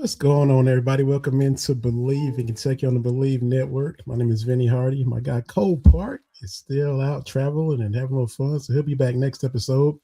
What's going on, everybody? Welcome into Believe in Kentucky on the Believe Network. My name is Vinny Hardy. My guy Cole Park is still out traveling and having a little fun, so he'll be back next episode.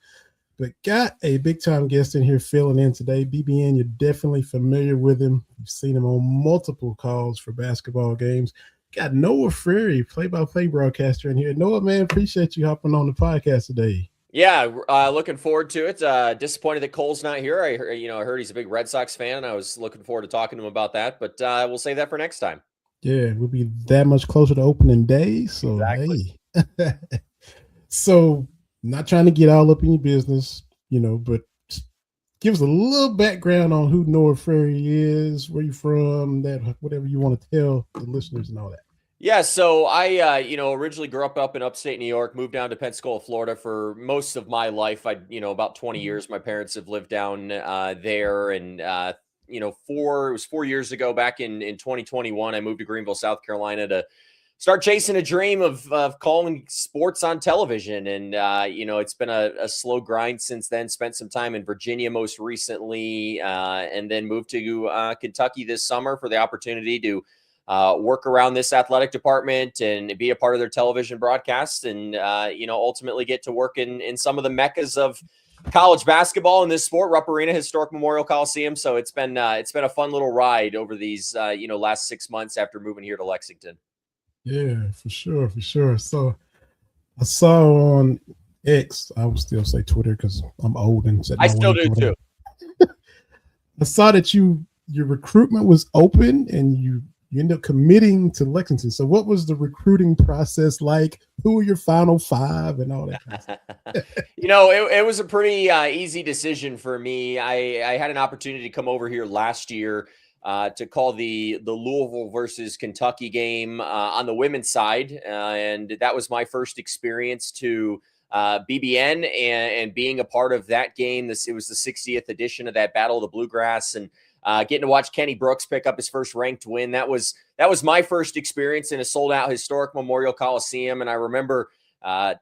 But got a big time guest in here filling in today. BBN, you're definitely familiar with him. You've seen him on multiple calls for basketball games. Got Noah Frary, play-by-play broadcaster in here. Noah, man, appreciate you hopping on the podcast today. Yeah, looking forward to it. Disappointed that Cole's not here. I heard he's a big Red Sox fan. I was looking forward to talking to him about that, but we'll save that for next time. Yeah, we'll be that much closer to opening day. So, Exactly. hey. So, not trying to get all up in your business, but give us a little background on who Noah Frary is, where you're from, that whatever you want to tell the listeners and all that. Yeah, so I originally grew up in upstate New York, moved down to Pensacola, Florida for most of my life. About 20 years, my parents have lived down there. And, it was 4 years ago, back in 2021, I moved to Greenville, South Carolina to start chasing a dream of calling sports on television. And, it's been a slow grind since then. Spent some time in Virginia most recently, and then moved to Kentucky this summer for the opportunity to work around this athletic department and be a part of their television broadcast, and ultimately get to work in some of the meccas of college basketball in this sport, Rupp Arena, historic Memorial Coliseum. So it's been a fun little ride over these last 6 months after moving here to Lexington. Yeah, for sure. So I saw on X, I would still say Twitter because I'm old and said I still do too. I saw that your recruitment was open and you end up committing to Lexington. So what was the recruiting process like? Who were your final five and all that kind of stuff? It was a pretty easy decision for me. I had an opportunity to come over here last year to call the Louisville versus Kentucky game on the women's side. And that was my first experience to BBN and being a part of that game. It was the 60th edition of that Battle of the Bluegrass, and getting to watch Kenny Brooks pick up his first ranked win. That was my first experience in a sold out historic Memorial Coliseum. And I remember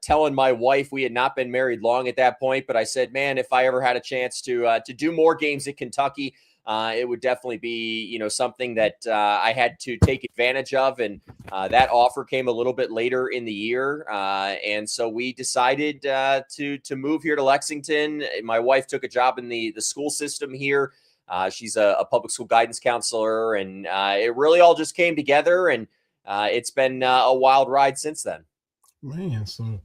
telling my wife, we had not been married long at that point, but I said, man, if I ever had a chance to do more games at Kentucky, it would definitely be, something that I had to take advantage of. And that offer came a little bit later in the year. And so we decided to move here to Lexington. My wife took a job in the school system here. She's a public school guidance counselor, and it really all just came together, and it's been a wild ride since then. Man, so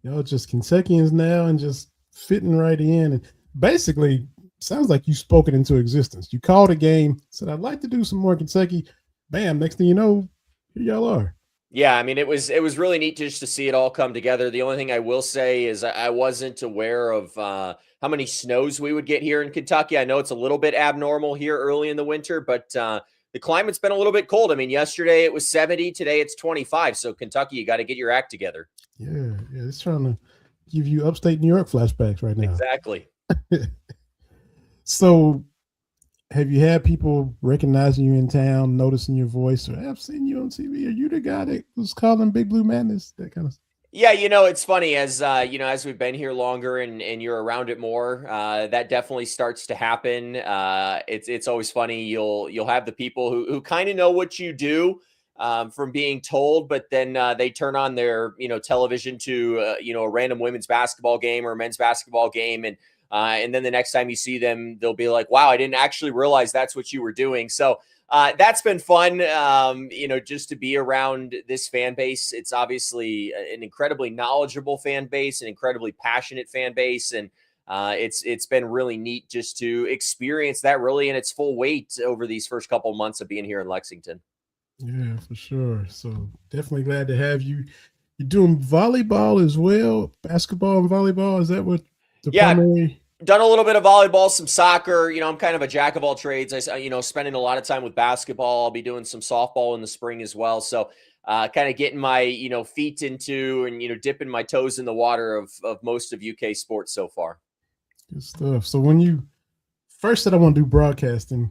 y'all just Kentuckians now and just fitting right in. And basically, sounds like you spoke it into existence. You called a game, said, I'd like to do some more Kentucky. Bam, next thing you know, here y'all are. Yeah, I mean, it was really neat just to see it all come together. The only thing I will say is I wasn't aware of how many snows we would get here in Kentucky. I know it's a little bit abnormal here early in the winter, but the climate's been a little bit cold. I mean, yesterday it was 70, today it's 25. So Kentucky, you got to get your act together. Yeah, it's trying to give you upstate New York flashbacks right now. Exactly. So have you had people recognizing you in town, noticing your voice, or I've seen you on TV? Are you the guy that was calling Big Blue Madness? That kind of stuff. Yeah, it's funny as as we've been here longer and you're around it more, that definitely starts to happen. It's always funny. You'll have the people who kind of know what you do from being told, but then they turn on their television to a random women's basketball game or a men's basketball game, and then the next time you see them, they'll be like, "Wow, I didn't actually realize that's what you were doing." So. That's been fun, just to be around this fan base. It's obviously an incredibly knowledgeable fan base, an incredibly passionate fan base, and it's been really neat just to experience that really in its full weight over these first couple of months of being here in Lexington. Yeah, for sure. So definitely glad to have you. You're doing volleyball as well, basketball and volleyball. Is that what the primary? Done a little bit of volleyball, some soccer. I'm kind of a jack of all trades. Spending a lot of time with basketball. I'll be doing some softball in the spring as well. So kind of getting my, feet into and, dipping my toes in the water of most of UK sports so far. Good stuff. So when you first said I want to do broadcasting,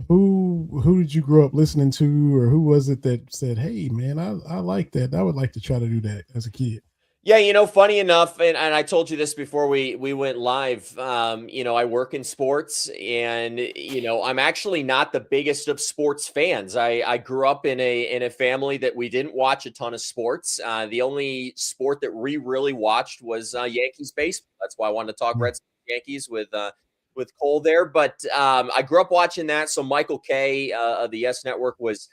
who did you grow up listening to, or who was it that said, hey man, I like that. I would like to try to do that as a kid? Yeah, funny enough, and I told you this before we went live. I work in sports, and I'm actually not the biggest of sports fans. I grew up in a family that we didn't watch a ton of sports. The only sport that we really watched was Yankees baseball. That's why I wanted to talk Mm. Red Sox Yankees with Cole there. But I grew up watching that. So Michael Kay of the Yes Network was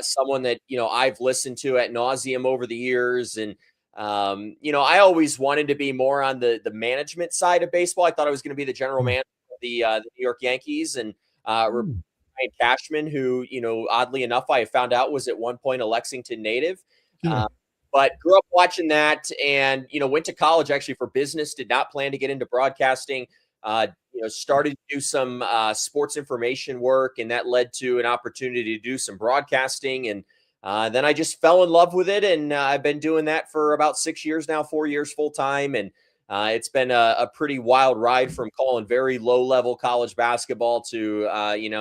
someone that I've listened to at nauseum over the years, and I always wanted to be more on the management side of baseball. I thought I was going to be the general Mm. manager of the New York Yankees, and Mm. Ryan Cashman, who oddly enough I found out was at one point a Lexington native. Yeah. Uh, but grew up watching that, and went to college actually for business. Did not plan to get into broadcasting. Started to do some sports information work, and that led to an opportunity to do some broadcasting. And then I just fell in love with it, and I've been doing that for about 6 years now, 4 years full time, and it's been a pretty wild ride from calling very low level college basketball to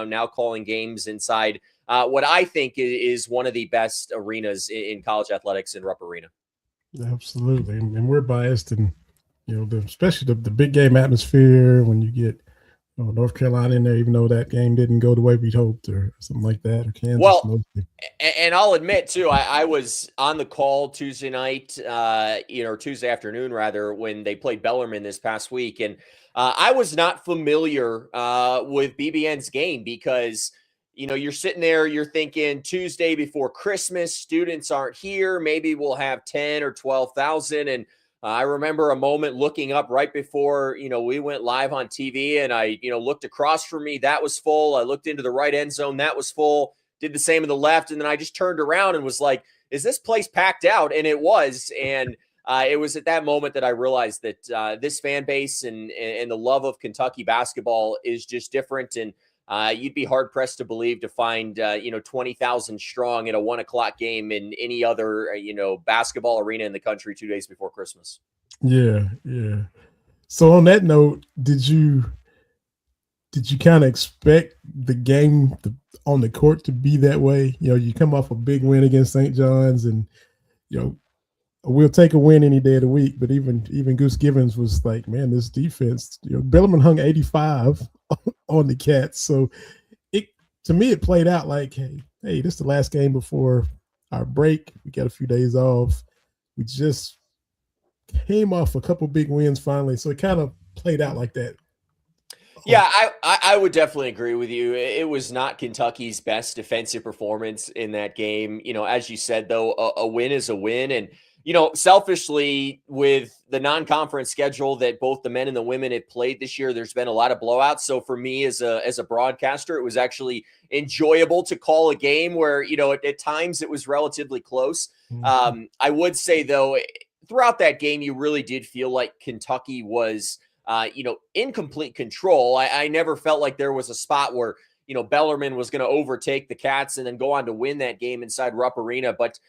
now calling games inside what I think is one of the best arenas in college athletics in Rupp Arena. Absolutely, and we're biased, and especially the big game atmosphere when you get North Carolina in there, even though that game didn't go the way we'd hoped, or something like that, or Kansas. Well, Mostly. and I'll admit too, I was on the call Tuesday night, or Tuesday afternoon rather, when they played Bellarmine this past week, and I was not familiar with BBN's game because you're sitting there, you're thinking Tuesday before Christmas, students aren't here, maybe we'll have 10 or 12,000, and I remember a moment looking up right before we went live on TV, and I looked across from me, that was full. I looked into the right end zone, that was full. Did the same in the left, and then I just turned around and was like, "Is this place packed out?" And it was, and it was at that moment that I realized that this fan base and the love of Kentucky basketball is just different, and you'd be hard pressed to believe to find 20,000 strong in a 1 o'clock game in any other basketball arena in the country 2 days before Christmas. Yeah, yeah. So on that note, did you kind of expect the game on the court to be that way? You come off a big win against St. John's, and you know we'll take a win any day of the week. But even Goose Givens was like, man, this defense. Bellarmine hung 85 on the Cats, so it to me it played out like, hey, this is the last game before our break. We got a few days off. We just came off a couple big wins finally, so it kind of played out like that. Yeah, I would definitely agree with you. It was not Kentucky's best defensive performance in that game. As you said, though, a win is a win. And, selfishly, with the non-conference schedule that both the men and the women have played this year, there's been a lot of blowouts. So for me as a broadcaster, it was actually enjoyable to call a game where, at times it was relatively close. Mm-hmm. I would say, though, throughout that game, you really did feel like Kentucky was in complete control. I never felt like there was a spot where, Bellarmine was going to overtake the Cats and then go on to win that game inside Rupp Arena. But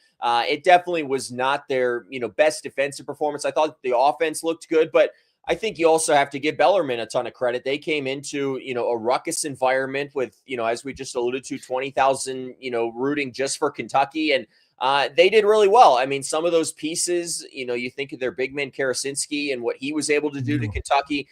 it definitely was not their, best defensive performance. I thought the offense looked good, but I think you also have to give Bellarmine a ton of credit. They came into, a ruckus environment with, as we just alluded to, 20,000, rooting just for Kentucky. And they did really well. I mean, some of those pieces, you think of their big man Karasinski and what he was able to do to Kentucky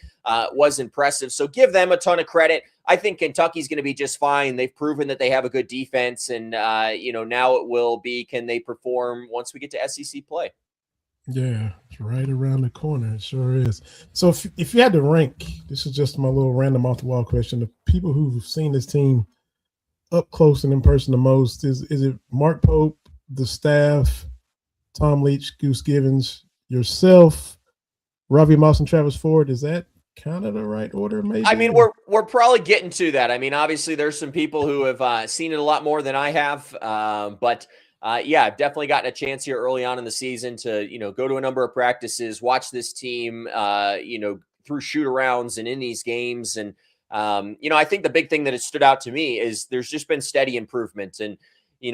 was impressive. So give them a ton of credit. I think Kentucky's going to be just fine. They've proven that they have a good defense, and now it will be, can they perform once we get to SEC play? Yeah, it's right around the corner. It sure is. So if you had to rank, this is just my little random off the wall question, the people who've seen this team up close and in person the most, is it Mark Pope, the staff, Tom Leach, Goose Givens, yourself, Ravi Moss, and Travis Ford? Is that kind of the right order, maybe? I mean, we're probably getting to that. I mean, obviously, there's some people who have seen it a lot more than I have, but yeah, I've definitely gotten a chance here early on in the season to go to a number of practices, watch this team, through shoot arounds and in these games, and I think the big thing that has stood out to me is there's just been steady improvement, and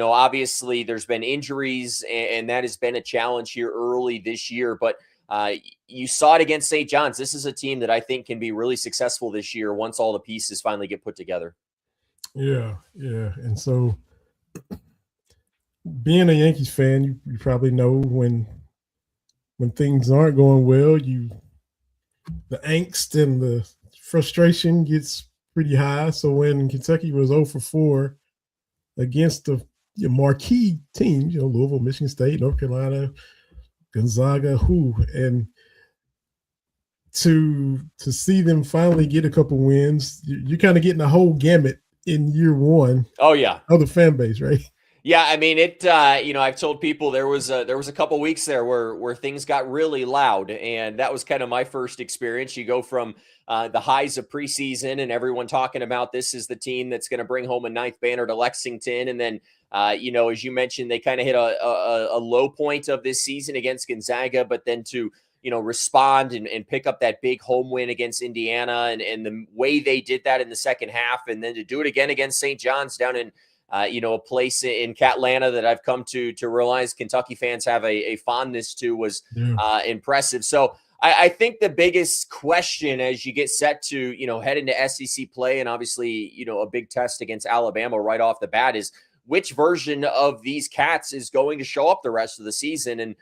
obviously there's been injuries, and that has been a challenge here early this year, but you saw it against St. John's. This is a team that I think can be really successful this year once all the pieces finally get put together. Yeah, yeah. And so, being a Yankees fan, you probably know when when things aren't going well, the angst and the frustration gets pretty high. So when Kentucky was 0 for 4 against the marquee teams, Louisville, Michigan State, North Carolina, Gonzaga, and to see them finally get a couple wins, you're kind of getting a whole gamut in year one. Oh yeah, of the fan base, right? Yeah, I mean it. I've told people there was a couple weeks there where things got really loud, and that was kind of my first experience. You go from the highs of preseason and everyone talking about this is the team that's going to bring home a ninth banner to Lexington, and then as you mentioned, they kind of hit a low point of this season against Gonzaga, but then to respond and pick up that big home win against Indiana, and the way they did that in the second half, and then to do it again against St. John's down in a place in Catlanta that I've come to realize Kentucky fans have a fondness to was impressive. So I think the biggest question as you get set to, head into SEC play and obviously, a big test against Alabama right off the bat is which version of these cats is going to show up the rest of the season. And,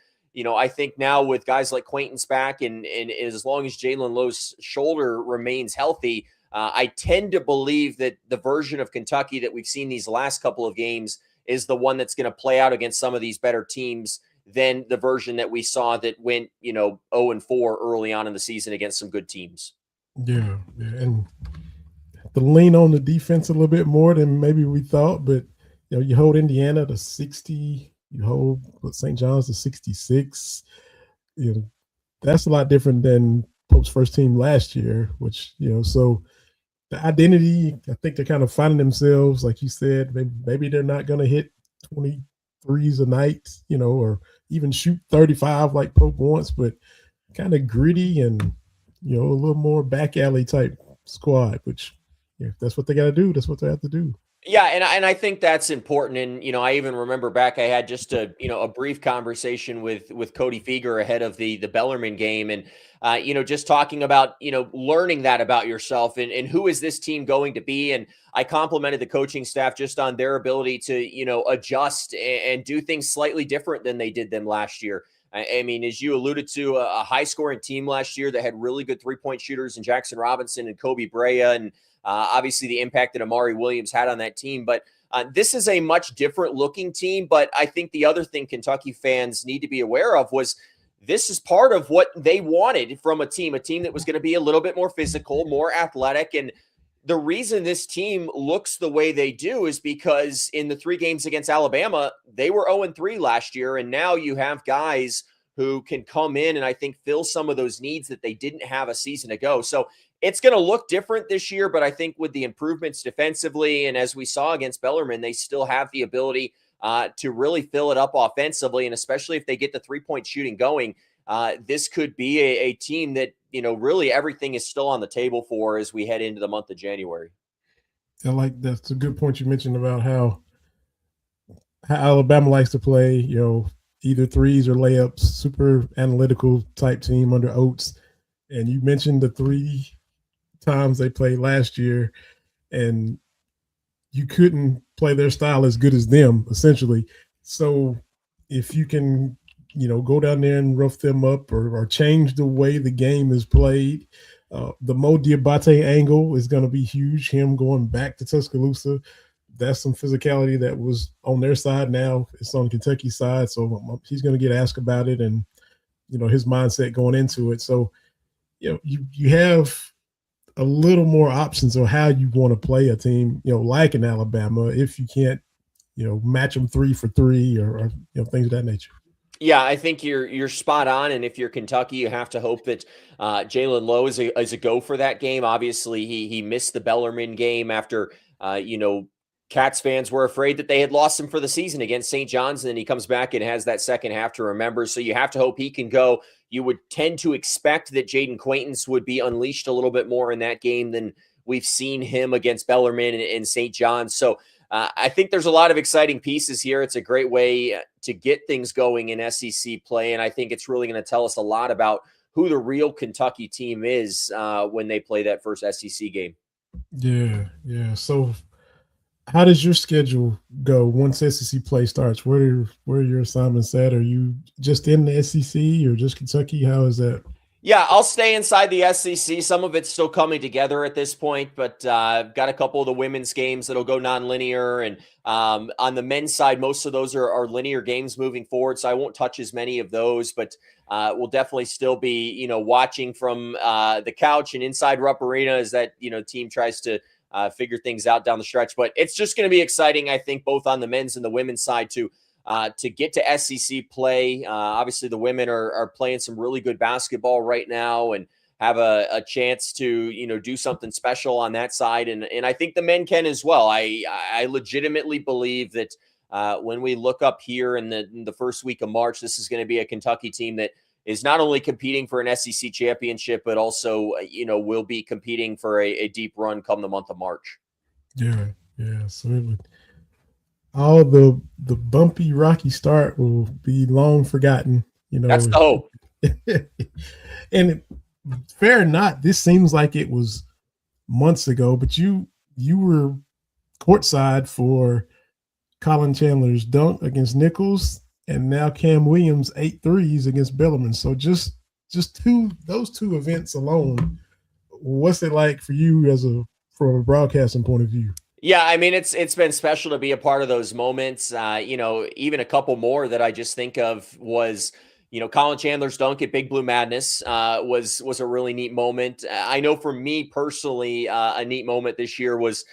I think now with guys like Quaintance back and as long as Jalen Lowe's shoulder remains healthy, I tend to believe that the version of Kentucky that we've seen these last couple of games is the one that's going to play out against some of these better teams than the version that we saw that went, 0-4 early on in the season against some good teams. Yeah. And to lean on the defense a little bit more than maybe we thought, but you hold Indiana to 60, you hold St. John's to 66. That's a lot different than Pope's first team last year, which, so the identity, I think they're kind of finding themselves, like you said, maybe they're not going to hit 23s a night, or even shoot 35 like Pope wants, but kind of gritty and, a little more back alley type squad, which if that's what they got to do, that's what they have to do. Yeah, and I think that's important. And I even remember back I had just a brief conversation with Cody Feger ahead of the Bellarmine game, and just talking about learning that about yourself and who is this team going to be. And I complimented the coaching staff just on their ability to adjust and do things slightly different than they did them last year. I mean, as you alluded to, a high scoring team last year that had really good 3-point shooters in Jackson Robinson and Kobe Brea, and obviously the impact that Amari Williams had on that team. But this is a much different looking team. But I think the other thing Kentucky fans need to be aware of was this is part of what they wanted from a team that was going to be a little bit more physical, more athletic. And the reason this team looks the way they do is because in the 3 games against Alabama, they were 0-3 last year. And now you have guys who can come in and I think fill some of those needs that they didn't have a season ago. So it's going to look different this year, but I think with the improvements defensively, and as we saw against Bellarmine, they still have the ability to really fill it up offensively. And especially if they get the 3-point shooting going, this could be a team that, really everything is still on the table for as we head into the month of January. I like that's a good point you mentioned about how Alabama likes to play, either threes or layups, super analytical type team under Oates. And you mentioned the 3 times they played last year, and you couldn't play their style as good as them, essentially. So if you can, go down there and rough them up or change the way the game is played, the Mo Diabate angle is going to be huge. Him going back to Tuscaloosa, that's some physicality that was on their side. Now it's on Kentucky's side. So he's going to get asked about it and, his mindset going into it. So, you have a little more options on how you want to play a team, like in Alabama, if you can't, match them 3 for 3 or things of that nature. Yeah, I think you're spot on. And if you're Kentucky, you have to hope that Jalen Lowe is a go for that game. Obviously, he missed the Bellarmine game after, Cats fans were afraid that they had lost him for the season against St. John's, and then he comes back and has that second half to remember. So you have to hope he can go. You would tend to expect that Jaden Quaintance would be unleashed a little bit more in that game than we've seen him against Bellarmine and St. John's. So I think there's a lot of exciting pieces here. It's a great way to get things going in SEC play, and I think it's really going to tell us a lot about who the real Kentucky team is when they play that first SEC game. Yeah. So How does your schedule go once SEC play starts? Where are your assignments at? Are you just in the SEC or just Kentucky? How is that? Yeah, I'll stay inside the SEC. Some of it's still coming together at this point, but I've got a couple of the women's games that'll go nonlinear. And on the men's side, most of those are linear games moving forward. So I won't touch as many of those, but we'll definitely still be, watching from the couch and inside Rupp Arena as that, team tries to figure things out down the stretch. But it's just going to be exciting, I think, both on the men's and the women's side to get to SEC play. Obviously, the women are playing some really good basketball right now and have a chance to do something special on that side, and I think the men can as well. I legitimately believe that when we look up here in the first week of March, this is going to be a Kentucky team that is not only competing for an SEC championship, but also will be competing for a deep run come the month of March. Yeah, yeah. So it would all the bumpy, rocky start will be long forgotten. That's the hope. And fair or not, this seems like it was months ago, but you were courtside for Colin Chandler's dunk against Nichols, and now Cam Williams 8 threes against Bellarmine. So just those two events alone, what's it like for you from a broadcasting point of view? Yeah, I mean it's been special to be a part of those moments. Even a couple more that I just think of was Colin Chandler's dunk at Big Blue Madness was a really neat moment. I know for me personally, a neat moment this year was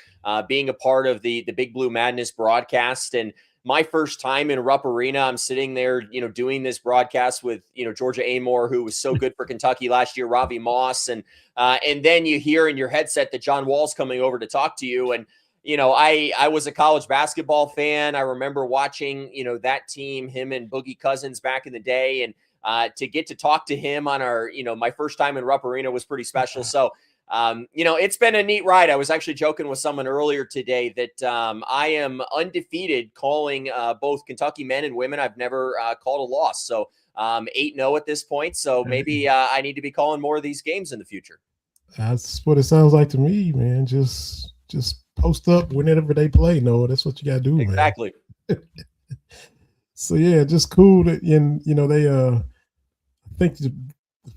being a part of the Big Blue Madness broadcast. And my first time in Rupp Arena, I'm sitting there, doing this broadcast with Georgia Amor, who was so good for Kentucky last year, Ravi Moss, and then you hear in your headset that John Wall's coming over to talk to you. And I was a college basketball fan. I remember watching, that team, him and Boogie Cousins back in the day. And to get to talk to him on our, my first time in Rupp Arena was pretty special. So, it's been a neat ride. I was actually joking with someone earlier today that I am undefeated calling both Kentucky men and women. I've never called a loss. So 8-0 at this point. So maybe I need to be calling more of these games in the future. That's what it sounds like to me, man. Just post up whenever they play. No, that's what you gotta do, exactly. Man. So yeah, just cool that they I think the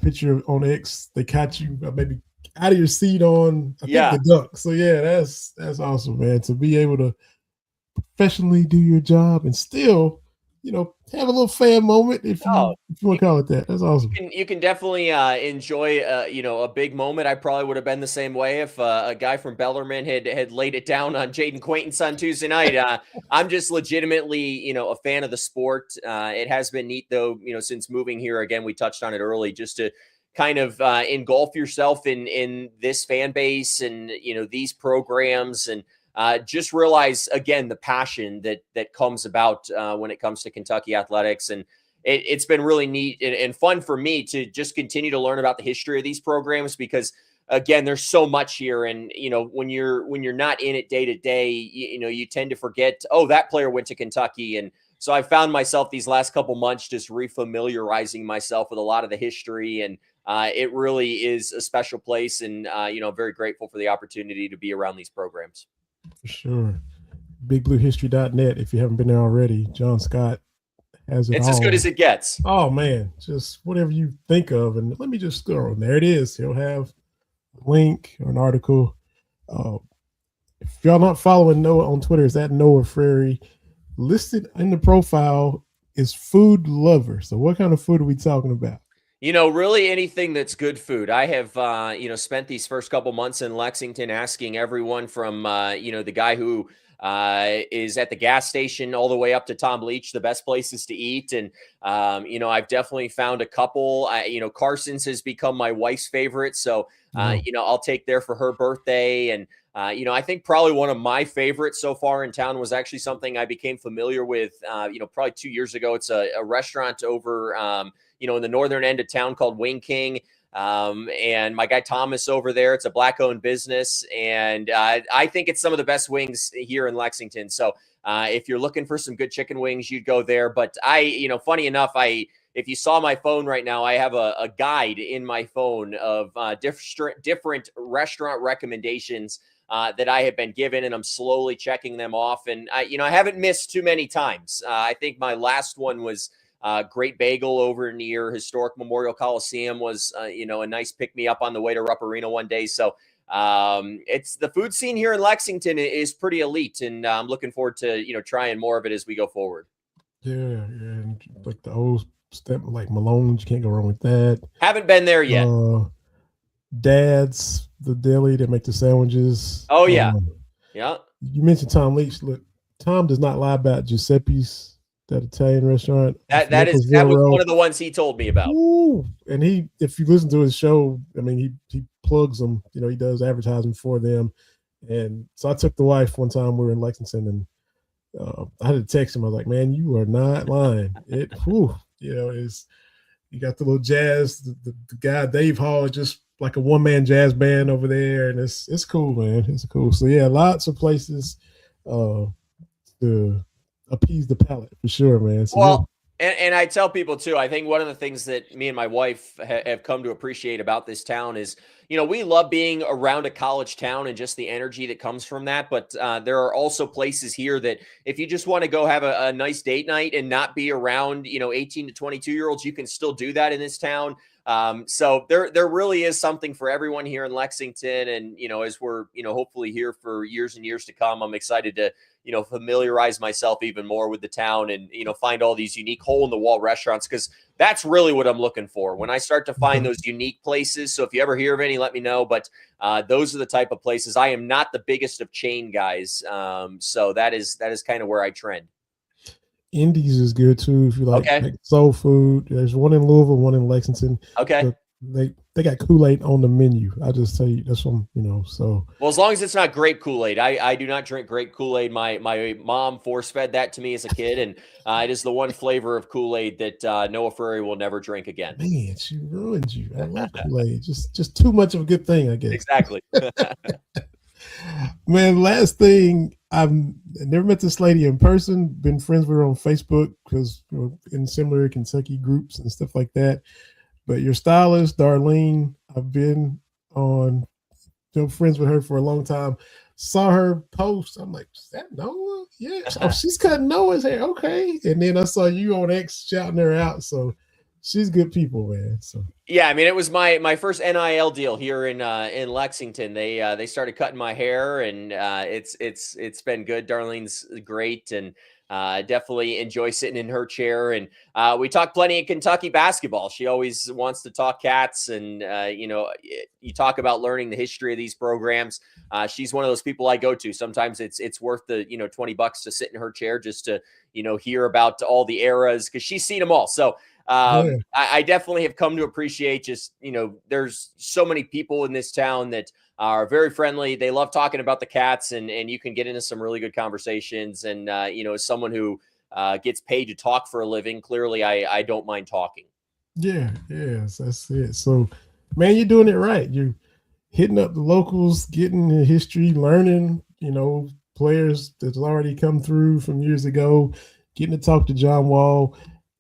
picture on X they caught you maybe out of your seat on I think the dunk. So yeah, that's awesome, man. To be able to professionally do your job and still have a little fan moment if you want to call it that. That's awesome. You can definitely enjoy a big moment. I probably would have been the same way if a guy from Bellarmine had laid it down on Jaden Quaintance on Tuesday night. I'm just legitimately a fan of the sport. It has been neat though, since moving here again. We touched on it early, just to kind of engulf yourself in this fan base and these programs and. Just realize again the passion that comes about when it comes to Kentucky athletics, and it's been really neat and fun for me to just continue to learn about the history of these programs because again there's so much here, and when you're not in it day to day, you tend to forget, oh, that player went to Kentucky. And so I found myself these last couple months just refamiliarizing myself with a lot of the history, and it really is a special place, and I'm very grateful for the opportunity to be around these programs. For sure. BigBlueHistory.net. If you haven't been there already, John Scott has it It's all. as good as it gets. Oh man, just whatever you think of, and let me just scroll. There it is. He'll have a link or an article. If y'all not following Noah on Twitter, is at Noah Frary. Listed in the profile is food lover. So what kind of food are we talking about? Really anything that's good food. I have, spent these first couple months in Lexington asking everyone from, the guy who is at the gas station all the way up to Tom Leach, the best places to eat. And, I've definitely found a couple. Carson's has become my wife's favorite. So, I'll take there for her birthday. And, I think probably one of my favorites so far in town was actually something I became familiar with, probably 2 years ago. It's a restaurant over, in the northern end of town called Wing King. And my guy Thomas over there, it's a black-owned business. And I think it's some of the best wings here in Lexington. So if you're looking for some good chicken wings, you'd go there. But funny enough, if you saw my phone right now, I have a guide in my phone of different restaurant recommendations that I have been given, and I'm slowly checking them off. And I haven't missed too many times. I think my last one was Great Bagel over near historic Memorial Coliseum was, a nice pick me up on the way to Rupp Arena one day. So it's the food scene here in Lexington is pretty elite, and I'm looking forward to, trying more of it as we go forward. Yeah. And like the old step, like Malone's, you can't go wrong with that. Haven't been there yet. Dad's, the deli that make the sandwiches. Oh, yeah. Yeah. You mentioned Tom Leach. Look, Tom does not lie about Giuseppe's, that Italian restaurant. That was one of the ones he told me about. Ooh. And if you listen to his show, I mean, he plugs them. He does advertising for them. And so I took the wife one time. We were in Lexington, and I had to text him. I was like, "Man, you are not lying." You got the little jazz. The guy Dave Hall, just like a one-man jazz band over there, and it's cool, man. It's cool. So yeah, lots of places to appease the palate for sure, man. So, well, and I tell people too, I think one of the things that me and my wife have come to appreciate about this town is, we love being around a college town and just the energy that comes from that. But there are also places here that if you just want to go have a nice date night and not be around, 18 to 22-year-olds, you can still do that in this town. So there really is something for everyone here in Lexington. And, as we're, hopefully here for years and years to come, I'm excited to, familiarize myself even more with the town and, find all these unique hole in the wall restaurants, because that's really what I'm looking for when I start to find those unique places. So if you ever hear of any, let me know. But those are the type of places. I am not the biggest of chain guys. So that is kind of where I trend. Indies is good too if you like soul food. There's one in Louisville, one in Lexington. Okay. They got Kool-Aid on the menu. I just tell you, that's one, so. Well, as long as it's not grape Kool-Aid. I do not drink grape Kool-Aid. My mom force-fed that to me as a kid, and it is the one flavor of Kool-Aid that Noah Frary will never drink again. Man, she ruined you. I love Kool-Aid. Just too much of a good thing, I guess. Exactly. Man, last thing, I've never met this lady in person, been friends with her on Facebook because we're in similar Kentucky groups and stuff like that. But your stylist, Darlene, I've been friends with her for a long time. Saw her post. I'm like, is that Noah? Yeah. Oh, she's cutting Noah's hair. Okay. And then I saw you on X shouting her out. So she's good people, man. So yeah, I mean, it was my first NIL deal here in Lexington. They started cutting my hair, and it's been good. Darlene's great, and definitely enjoy sitting in her chair. And we talk plenty of Kentucky basketball. She always wants to talk Cats, and you talk about learning the history of these programs. She's one of those people I go to. Sometimes it's worth the $20 to sit in her chair just to hear about all the eras, because she's seen them all. So I definitely have come to appreciate just, there's so many people in this town that are very friendly. They love talking about the Cats, and you can get into some really good conversations. And, as someone who gets paid to talk for a living, clearly I don't mind talking. Yeah. Yes, that's it. So, man, you're doing it right. You're hitting up the locals, getting the history, learning, players that's already come through from years ago, getting to talk to John Wall,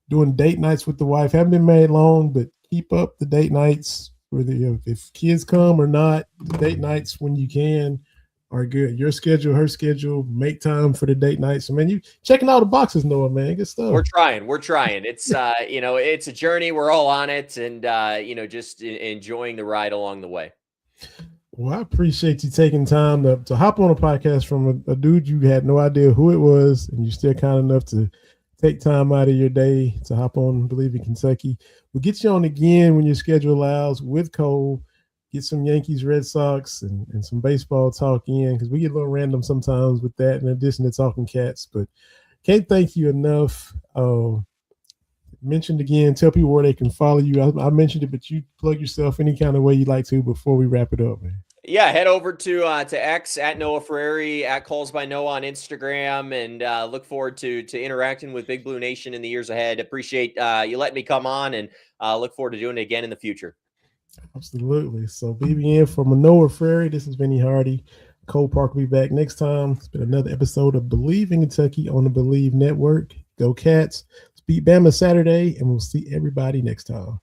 doing date nights with the wife. Haven't been married long, but keep up the date nights. Whether if kids come or not, the date nights when you can are good. Your schedule, her schedule, make time for the date nights. So, man, you checking all the boxes, Noah, man. Good stuff. We're trying. It's it's a journey. We're all on it, and just enjoying the ride along the way. Well, I appreciate you taking time to hop on a podcast from a dude you had no idea who it was, and you're still kind enough to take time out of your day to hop on Believe in Kentucky. We'll get you on again when your schedule allows with Cole. Get some Yankees, Red Sox, and some baseball talk in, because we get a little random sometimes with that, in addition to talking Cats. But can't thank you enough. Mentioned again, tell people where they can follow you. I mentioned it, but you plug yourself any kind of way you like to before we wrap it up, man. Yeah, head over to X at Noah Frary, at Calls by Noah on Instagram, and look forward to interacting with Big Blue Nation in the years ahead. Appreciate you letting me come on, and look forward to doing it again in the future. Absolutely. So BBN from Noah Frary, this is Vinny Hardy. Cole Park will be back next time. It's been another episode of Believe in Kentucky on the Believe Network. Go Cats. Beat Bama Saturday, and we'll see everybody next time.